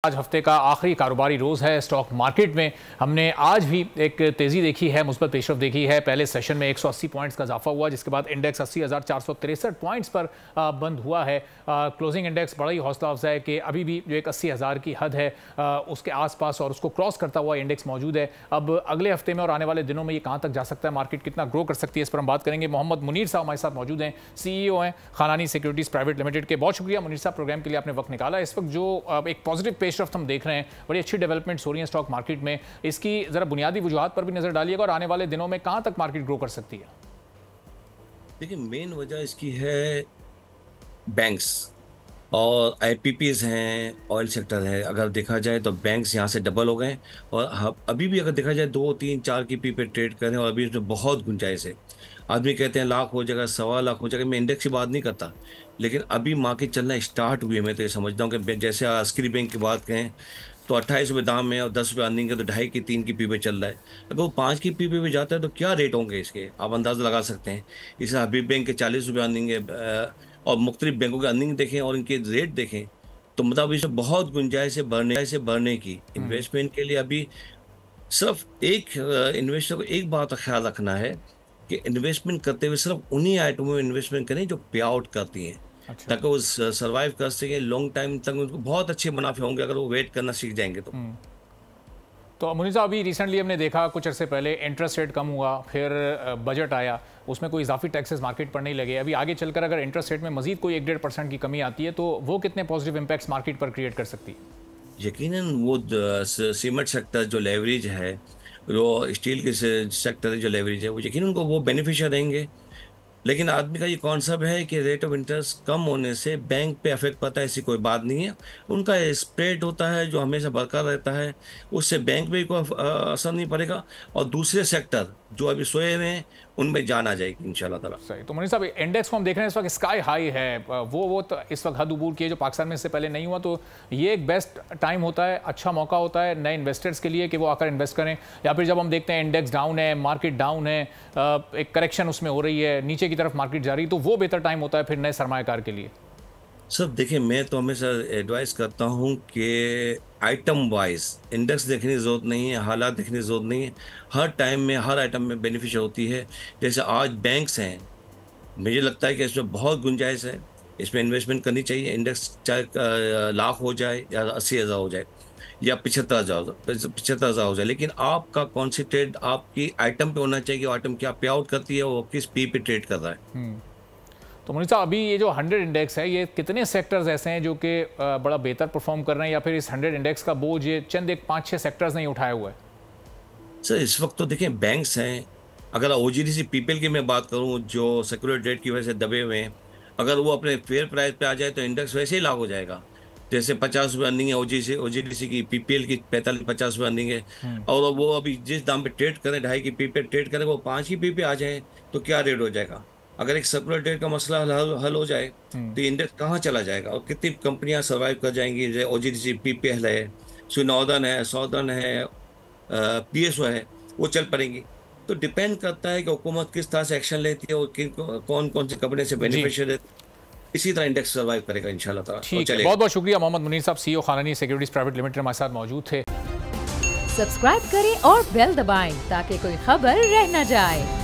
आज हफ्ते का आखिरी कारोबारी रोज़ है स्टॉक मार्केट में। हमने आज भी एक तेज़ी देखी है, मुस्बत पेशरफ देखी है। पहले सेशन में 180 पॉइंट्स का इजाफा हुआ, जिसके बाद इंडेक्स 80,463 पॉइंट्स पर बंद हुआ है। क्लोजिंग इंडेक्स बड़ा ही हौसला अफजा है कि अभी भी जो एक 80,000 की हद है उसके आसपास और उसको क्रॉस करता हुआ इंडेक्स मौजूद है। अब अगले हफ्ते में और आने वाले दिनों में ये कहाँ तक जा सकता है, मार्केट कितना ग्रो कर सकती है, इस पर हम बात करेंगे। मोहम्मद मुनीर साहब हमारे साथ मौजूद हैं, CEO हैं खानानी सिक्योरिटीज़ प्राइवेट लिमिटेड के। बहुत शुक्रिया मुनीर साहब, प्रोग्राम के लिए आपने वक्त निकाला। इस वक्त जो एक पॉजिटिव पेशरफ्त हम देख रहे हैं, बड़ी अच्छी डेवलपमेंट्स हो रही हैं स्टॉक मार्केट में, इसकी जरा बुनियादी वजूहात पर भी नजर डालिएगा और आने वाले दिनों में कहां तक मार्केट ग्रो कर सकती है। देखिए, मेन वजह इसकी है बैंक्स और आईपीपीज हैं, ऑयल सेक्टर है। अगर देखा जाए तो बैंक्स यहाँ से डबल हो गए और अभी भी अगर देखा जाए 2, 3, 4 की पी पे ट्रेड करें और अभी इसमें बहुत गुंजाइश है। आदमी कहते हैं लाख हो जाएगा, 1.25 लाख हो जाएगा। मैं इंडेक्स की बात नहीं करता, लेकिन अभी मार्केट चलना स्टार्ट हुई है। मैं तो ये समझता हूँ कि जैसे अस्करी बैंक की बात करें तो 28 रुपये दाम है और 10 रुपये अर्निंग है, तो 2.5 की 3 की पी पे चल रहा है। अगर वो 5 की पी पे भी जाता है तो क्या रेट होंगे इसके, आप अंदाज़ा लगा सकते हैं। इसे हबीब बैंक के 40 रुपये अर्निंग है और मुख्तलिफ बैंकों की अर्निंग देखें और इनके रेट देखें तो मतलब इसमें बहुत गुंजाइश है बढ़ने की। इन्वेस्टमेंट के लिए अभी सिर्फ एक इन्वेस्टर को एक बात का ख्याल रखना है कि इन्वेस्टमेंट करते हुए सिर्फ उन्हीं आइटमों में इन्वेस्टमेंट करें जो पे आउट करती हैं। अच्छा। ताकि वो सर्वाइव कर सके लॉन्ग टाइम तक, उनको बहुत अच्छे मुनाफे होंगे अगर वो वेट करना सीख जाएंगे तो मुनीर साहब, अभी रिसेंटली हमने देखा कुछ अर्से पहले इंटरेस्ट रेट कम हुआ, फिर बजट आया, उसमें कोई इजाफी टैक्सेस मार्केट पर नहीं लगे। अभी आगे चलकर अगर इंटरेस्ट रेट में मजीद कोई 1-1.5% की कमी आती है तो वो कितने पॉजिटिव इंपैक्ट्स मार्केट पर क्रिएट कर सकती है? यकीनन वो सीमेंट सेक्टर जो लेवरेज है, वो स्टील के सेक्टर जो लेवरेज है, वो यकीनन उनको वो बेनिफिशियल रहेंगे। लेकिन आदमी का ये कॉन्सेप्ट है कि रेट ऑफ इंटरेस्ट कम होने से बैंक पे अफेक्ट पड़ता है, ऐसी कोई बात नहीं है। उनका स्प्रेड होता है जो हमेशा बरकरार रहता है, उससे बैंक पे कोई असर नहीं पड़ेगा और दूसरे सेक्टर जो अभी सोए हुए हैं उनमें जान आ जाएगी इंशाल्लाह ताला। सही। तो मुनीर साहब, इंडेक्स को हम देख रहे हैं इस वक्त स्काई हाई है, वो तो इस वक्त हद अबूर की है जो पाकिस्तान में इससे पहले नहीं हुआ। तो ये एक बेस्ट टाइम होता है, अच्छा मौका होता है नए इन्वेस्टर्स के लिए कि वो आकर इन्वेस्ट करें, या फिर जब हम देखते हैं इंडेक्स डाउन है, मार्केट डाउन है, एक करेक्शन उसमें हो रही है, नीचे की तरफ मार्केट जा रही है, तो वो बेहतर टाइम होता है फिर नए सरमायाकार के लिए? सर देखिए, मैं तो हमेशा एडवाइस करता हूँ कि आइटम वाइज इंडेक्स देखने की ज़रूरत नहीं है, हालात देखने की ज़रूरत नहीं है। हर टाइम में हर आइटम में बेनिफिशियल होती है। जैसे आज बैंक्स हैं, मुझे लगता है कि इसमें बहुत गुंजाइश है, इसमें इन्वेस्टमेंट करनी चाहिए। इंडेक्स चाहे लाख हो जाए या 80,000 हो जाए या 75,000 हो जाए, लेकिन आपका कॉन्सेंट्रेट आपकी आइटम पे होना चाहिए कि आइटम क्या पे आउट करती है, वो किस पी पे ट्रेड कर रहा है। तो मुनीर साहब, अभी ये जो 100 इंडेक्स है, ये कितने सेक्टर्स ऐसे हैं जो कि बड़ा बेहतर परफॉर्म कर रहे हैं, या फिर इस 100 इंडेक्स का बोझ ये चंद एक 5-6 सेक्टर्स नहीं उठाया हुआ है? सर इस वक्त तो देखिए बैंक्स हैं। अगर ओजीडीसी पीपल की मैं बात करूं जो सेक्युलर डेट की वजह से दबे हुए हैं, अगर वो अपने फेयर प्राइस पे आ जाए तो इंडेक्स वैसे ही लागू हो जाएगा। जैसे 50 रुपये अर्निंग है ओजीडीसी की, पीपीएल की 45-50 रुपये अर्निंग है और वो अभी जिस दाम पे ट्रेड करें, 2.5 की पी पे ट्रेड करें, वो 5 की पी पे आ जाए तो क्या रेट हो जाएगा। अगर एक सेक्युलर डेट का मसला हल हो जाए तो इंडेक्स कहाँ चला जाएगा और कितनी कंपनियां सर्वाइव कर जाएंगी। जैसे ओजीडीसी पीपीएल है, सुनौदन है, सौदर्न है, पीएसओ है, वो चल पड़ेंगी। तो डिपेंड करता है कि हुकूमत किस तरह से एक्शन लेती है और कौन कौन सी कंपनी से बेनिफिशियल है। इसी तरह इंडेक्स सर्वाइव करेगा इंशाल्लाह ताला। ठीक है, बहुत बहुत शुक्रिया। मोहम्मद मुनीर साहब, CEO खानानी सिक्योरिटीज प्राइवेट लिमिटेड हमारे साथ मौजूद थे। सब्सक्राइब करें और बेल दबाएं ताकि कोई खबर रह न जाए।